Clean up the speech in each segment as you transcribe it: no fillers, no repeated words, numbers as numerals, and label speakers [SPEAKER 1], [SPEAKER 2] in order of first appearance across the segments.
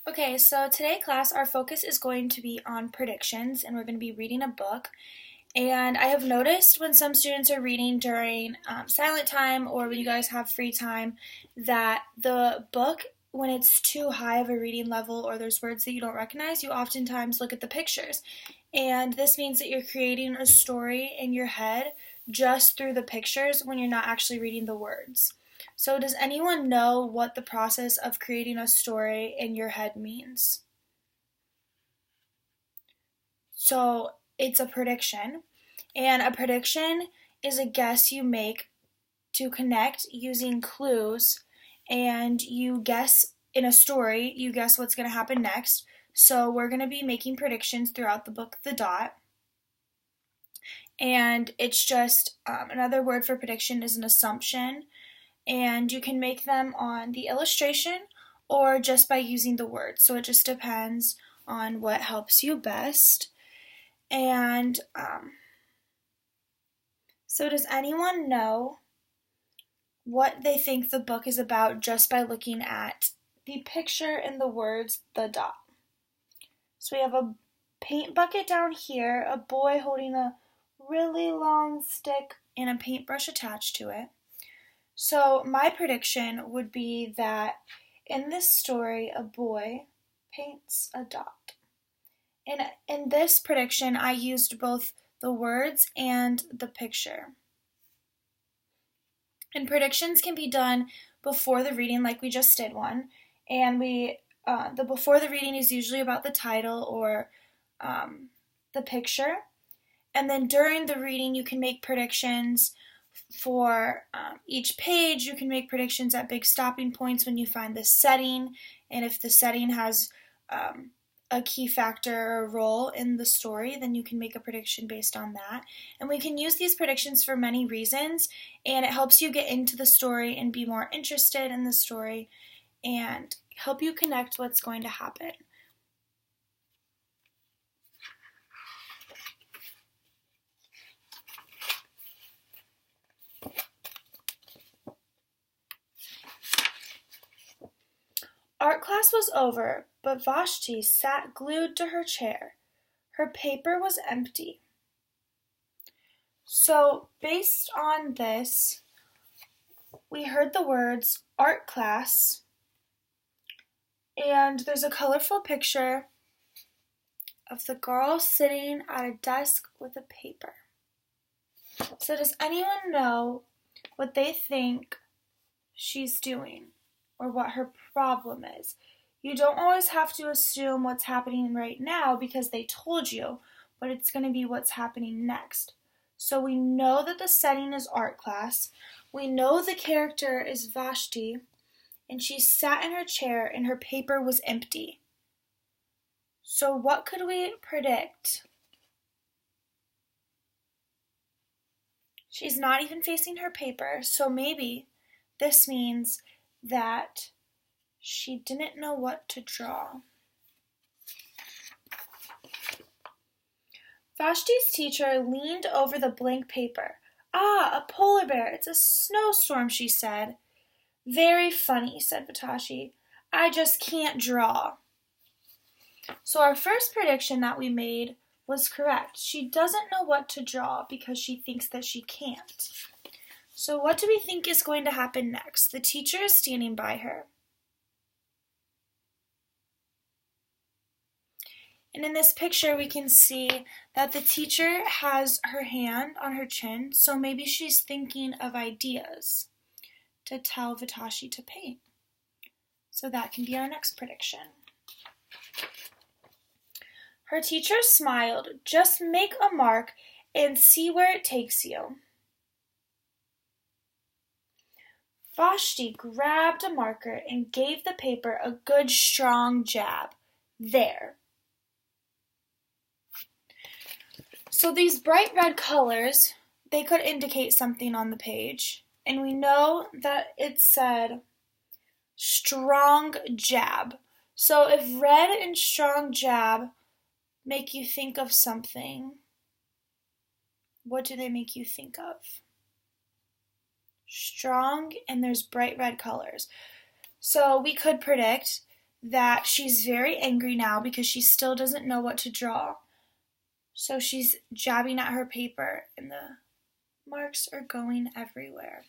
[SPEAKER 1] Okay, so today, class, our focus is going to be on predictions, and we're going to be reading a book. And I have noticed when some students are reading during silent time or when you guys have free time that the book, when it's too high of a reading level or there's words that you don't recognize, you oftentimes look at the pictures. And this means that you're creating a story in your head just through the pictures when you're not actually reading the words. So, does anyone know what the process of creating a story in your head means? So, it's a prediction, and a prediction is a guess you make to connect using clues, and you guess in a story, you guess what's going to happen next. So, we're going to be making predictions throughout the book, The Dot, and it's just another word for prediction is an assumption. And you can make them on the illustration or just by using the words. So it just depends on what helps you best. And so, does anyone know what they think the book is about just by looking at the picture and the words, the dot? So we have a paint bucket down here, a boy holding a really long stick and a paintbrush attached to it. So my prediction would be that in this story, a boy paints a dot. And in this prediction, I used both the words and the picture. And predictions can be done before the reading, like we just did one. And the before the reading is usually about the title or the picture. And then during the reading, you can make predictions for each page. You can make predictions at big stopping points when you find the setting, and if the setting has a key factor or role in the story, then you can make a prediction based on that. And we can use these predictions for many reasons, and it helps you get into the story and be more interested in the story and help you connect what's going to happen. Art class was over, but Vashti sat glued to her chair. Her paper was empty. So, based on this, we heard the words art class, and there's a colorful picture of the girl sitting at a desk with a paper. So, does anyone know what they think she's doing or what her problem is? You don't always have to assume what's happening right now because they told you, but it's going to be what's happening next. So we know that the setting is art class. We know the character is Vashti, and she sat in her chair and her paper was empty. So what could we predict? She's not even facing her paper, so maybe this means that she didn't know what to draw. Vashti's teacher leaned over the blank paper. Ah, a polar bear. It's a snowstorm, she said. Very funny, said Vatashi. I just can't draw. So our first prediction that we made was correct. She doesn't know what to draw because she thinks that she can't. So what do we think is going to happen next? The teacher is standing by her. And in this picture, we can see that the teacher has her hand on her chin, so maybe she's thinking of ideas to tell Vatashi to paint. So that can be our next prediction. Her teacher smiled. Just make a mark and see where it takes you. Vashti grabbed a marker and gave the paper a good strong jab. There. So these bright red colors, they could indicate something on the page. And we know that it said strong jab. So if red and strong jab make you think of something, what do they make you think of? Strong, and there's bright red colors. So we could predict that she's very angry now because she still doesn't know what to draw. So she's jabbing at her paper and the marks are going everywhere.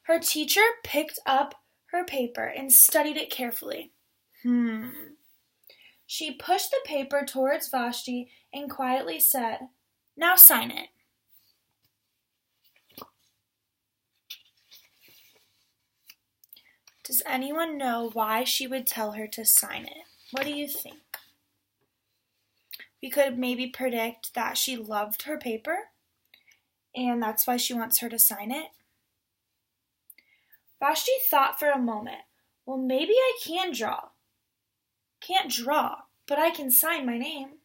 [SPEAKER 1] Her teacher picked up her paper and studied it carefully. She pushed the paper towards Vashti and quietly said, "Now sign it." Does anyone know why she would tell her to sign it? What do you think? We could maybe predict that she loved her paper, and that's why she wants her to sign it. Vashti thought for a moment, well, maybe I can draw. Can't draw, but I can sign my name.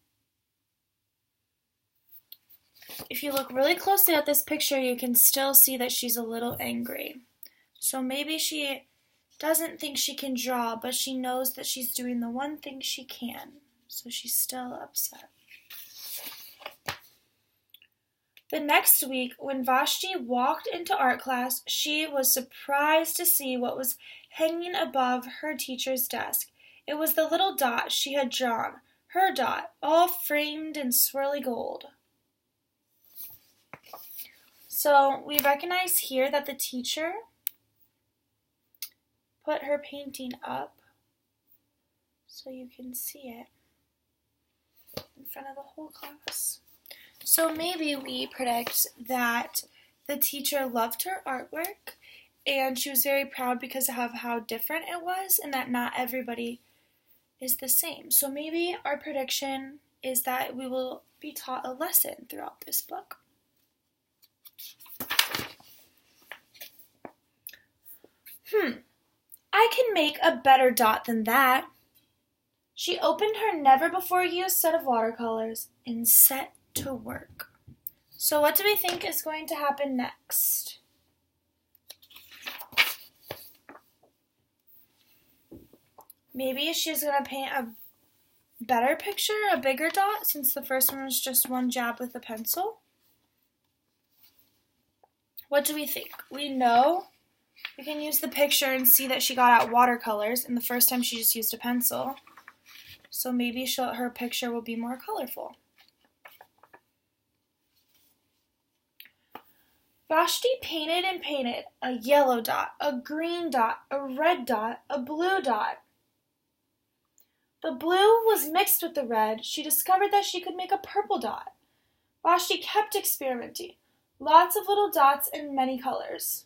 [SPEAKER 1] If you look really closely at this picture, you can still see that she's a little angry. So maybe she doesn't think she can draw, but she knows that she's doing the one thing she can. So she's still upset. The next week, when Vashti walked into art class, she was surprised to see what was hanging above her teacher's desk. It was the little dot she had drawn, her dot, all framed in swirly gold. So we recognize here that the teacher put her painting up so you can see it in front of the whole class. So maybe we predict that the teacher loved her artwork and she was very proud because of how different it was and that not everybody is the same. So maybe our prediction is that we will be taught a lesson throughout this book. I can make a better dot than that. She opened her never-before-used set of watercolors and set to work. So what do we think is going to happen next? Maybe she's going to paint a better picture, a bigger dot, since the first one was just one jab with a pencil. What do we think? We know we can use the picture and see that she got out watercolors, and the first time she just used a pencil. So maybe her picture will be more colorful. Vashti painted and painted a yellow dot, a green dot, a red dot, a blue dot. The blue was mixed with the red. She discovered that she could make a purple dot. Vashti kept experimenting. Lots of little dots in many colors.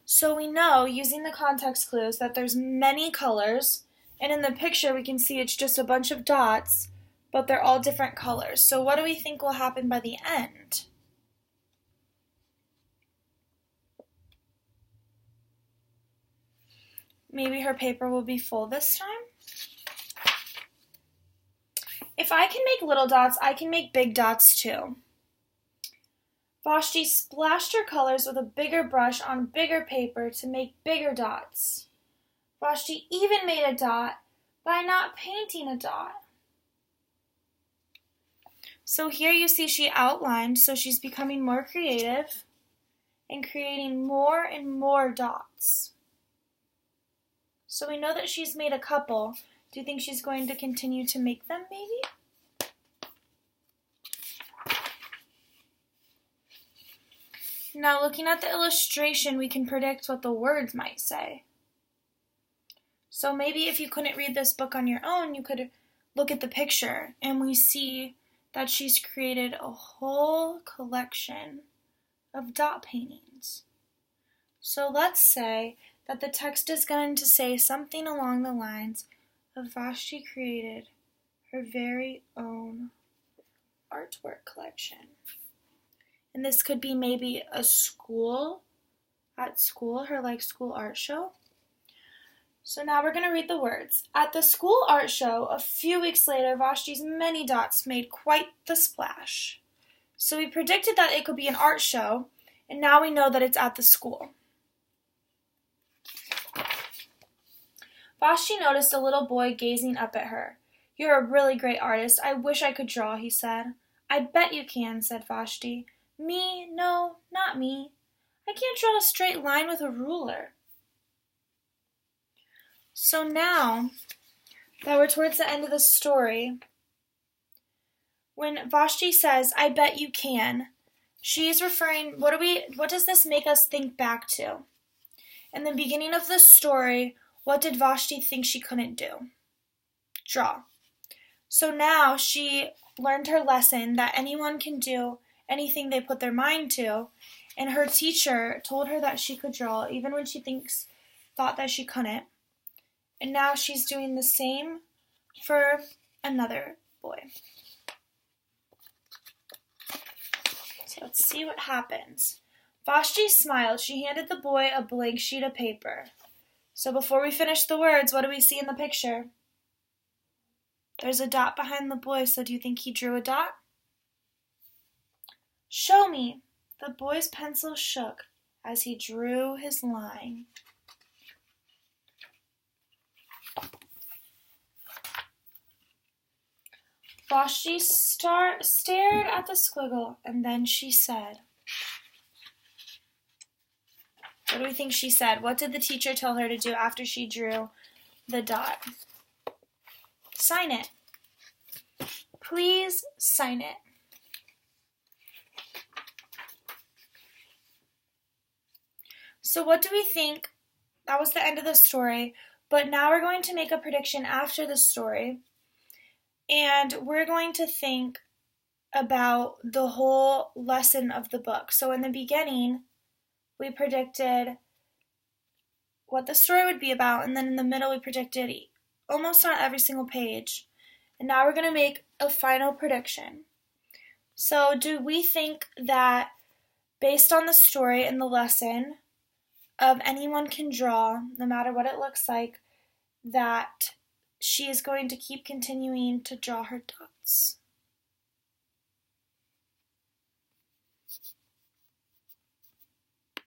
[SPEAKER 1] So we know, using the context clues, that there's many colors, and in the picture we can see it's just a bunch of dots, but they're all different colors. So what do we think will happen by the end? Maybe her paper will be full this time? If I can make little dots, I can make big dots too. Vashti splashed her colors with a bigger brush on bigger paper to make bigger dots. Vashti even made a dot by not painting a dot. So here you see she outlined, so she's becoming more creative and creating more and more dots. So we know that she's made a couple. Do you think she's going to continue to make them maybe? Now looking at the illustration, we can predict what the words might say. So maybe if you couldn't read this book on your own, you could look at the picture and we see that she's created a whole collection of dot paintings. So let's say that the text is going to say something along the lines of Vashti created her very own artwork collection. And this could be maybe her school art show. So now we're going to read the words. At the school art show, a few weeks later, Vashti's many dots made quite the splash. So we predicted that it could be an art show, and now we know that it's at the school. Vashti noticed a little boy gazing up at her. "You're a really great artist. I wish I could draw," he said. "I bet you can," said Vashti. "Me? No, not me. I can't draw a straight line with a ruler. So now that we're towards the end of the story, when Vashti says, I bet you can, she's referring, what does this make us think back to? In the beginning of the story, what did Vashti think she couldn't do? Draw. So now she learned her lesson that anyone can do anything they put their mind to, and her teacher told her that she could draw even when she thought that she couldn't. And now she's doing the same for another boy. So let's see what happens. Vashti smiled. She handed the boy a blank sheet of paper. So before we finish the words, what do we see in the picture? There's a dot behind the boy, so do you think he drew a dot? Show me. The boy's pencil shook as he drew his line. Vashti stared at the squiggle, and then she said, what do we think she said? What did the teacher tell her to do after she drew the dot? Sign it. Please sign it. So what do we think? That was the end of the story, but now we're going to make a prediction after the story, and we're going to think about the whole lesson of the book. So in the beginning, we predicted what the story would be about, and then in the middle we predicted almost on every single page. And now we're going to make a final prediction. So do we think that based on the story and the lesson of anyone can draw, no matter what it looks like, that she is going to keep continuing to draw her dots?